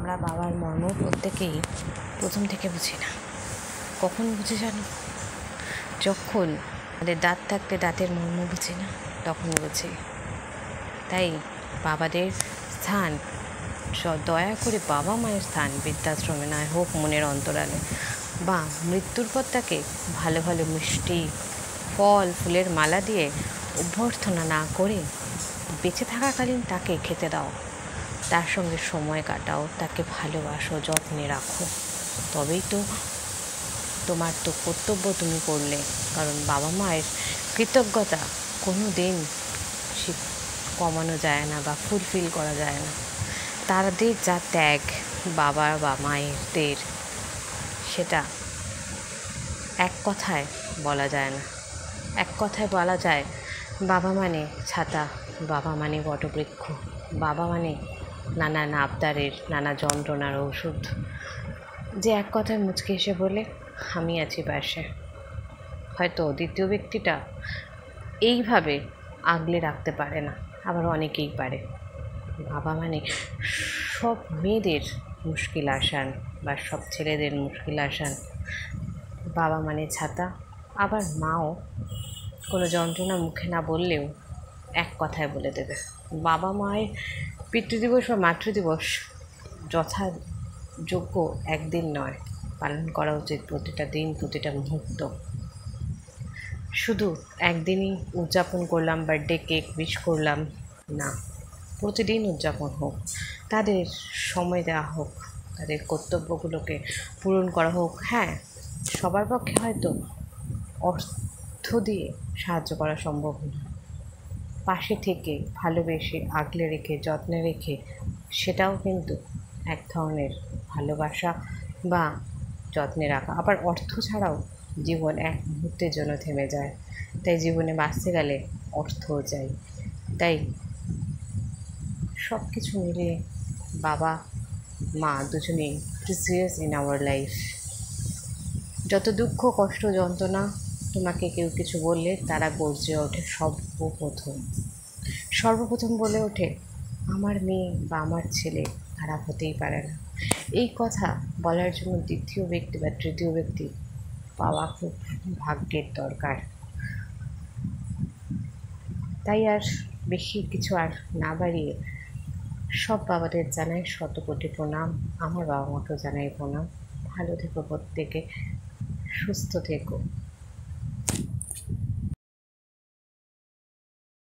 আমরা বাবার মর্ম প্রত্যেকেই প্রথম থেকে বুঝি না। কখন বুঝি জানো? যখন আমাদের দাঁত থাকতে দাঁতের মর্ম বুঝি না, তখন বুঝি। তাই বাবাদের স্থান, দয়া করে বাবা মায়ের স্থান বৃদ্ধাশ্রমে নয়, হোক মনের অন্তরালে, বা মৃত্যুর পর তাকে ভালো ভালো মিষ্টি ফল ফুলের মালা দিয়ে অভ্যর্থনা না করে বেঁচে থাকাকালীন তাকে খেতে দাও, তার সঙ্গে সময় কাটাও, তাকে ভালোবাসো, যত্নে রাখো। তবেই তো তোমার তো কর্তব্য তুমি করলে। কারণ বাবা মায়ের কৃতজ্ঞতা কোনো দিন কমানো যায় না বা ফুলফিল করা যায় না। তাদের যা ত্যাগ বাবা বা মায়েদের, সেটা এক কথায় বলা যায় না। এক কথায় বলা যায় বাবা মানে ছাতা, বাবা মানে বটবৃক্ষ, বাবা মানে নানান আবদারের, নানা যন্ত্রণার ওষুধ, যে এক কথায় মুচকে এসে বলে আমি আছি পাশে। হয়তো দ্বিতীয় ব্যক্তিটা এইভাবে আগলে রাখতে পারে না, আবার অনেকেই পারে। বাবা মানে সব মেয়েদের মুশকিল আসান বা সব ছেলেদের মুশকিল আসান। বাবা মানে ছাতা, আবার মাও কোনো যন্ত্রণা মুখে না বললেও এক কথায় বলে দেবে। বাবা মায়ের পিতৃদিবস বা মাতৃদিবস যথাযোগ্য একদিন নয়, পালন করা উচিত প্রতিটা দিন, প্রতিটা মুহূর্ত। শুধু একদিনই উদযাপন করলাম, বার্থডে কেক উইশ করলাম না, প্রতিদিন উদযাপন হোক, তাদের সময় দেওয়া হোক, তাদের কর্তব্যগুলোকে পূরণ করা হোক। হ্যাঁ, সবার পক্ষে হয়তো অর্থ দিয়ে সাহায্য করা সম্ভব নয়, পাশে থেকে ভালোবেসে আগলে রেখে যত্নে রেখে, সেটাও কিন্তু এক ধরনের ভালোবাসা বা যত্নে রাখা। আবার অর্থ ছাড়াও জীবন এক মুহূর্তের জন্য থেমে যায়, তাই জীবনে বাঁচতে গেলে অর্থও চাই। তাই সব কিছু মিলিয়ে বাবা মা দুজনেই প্রিসিয়াস ইন আওয়ার লাইফ। যত দুঃখ কষ্ট যন্ত্রণা তোমাকে কেউ কিছু বললে তারা গর্জে ওঠে সর্বপ্রথম বলে ওঠে আমার মেয়ে বা আমার ছেলে খারাপ হতেই পারে না। এই কথা বলার জন্য দ্বিতীয় ব্যক্তি বা তৃতীয় ব্যক্তি পাওয়া খুব ভাগ্যের দরকার। তাই আর বেশি কিছু আর না বাড়িয়ে সব বাবাদের জানাই শত কোটি প্রণাম। আমার বাবা মাকেও জানাই প্রণাম। ভালো থেকো প্রত্যেকে, সুস্থ থেকো।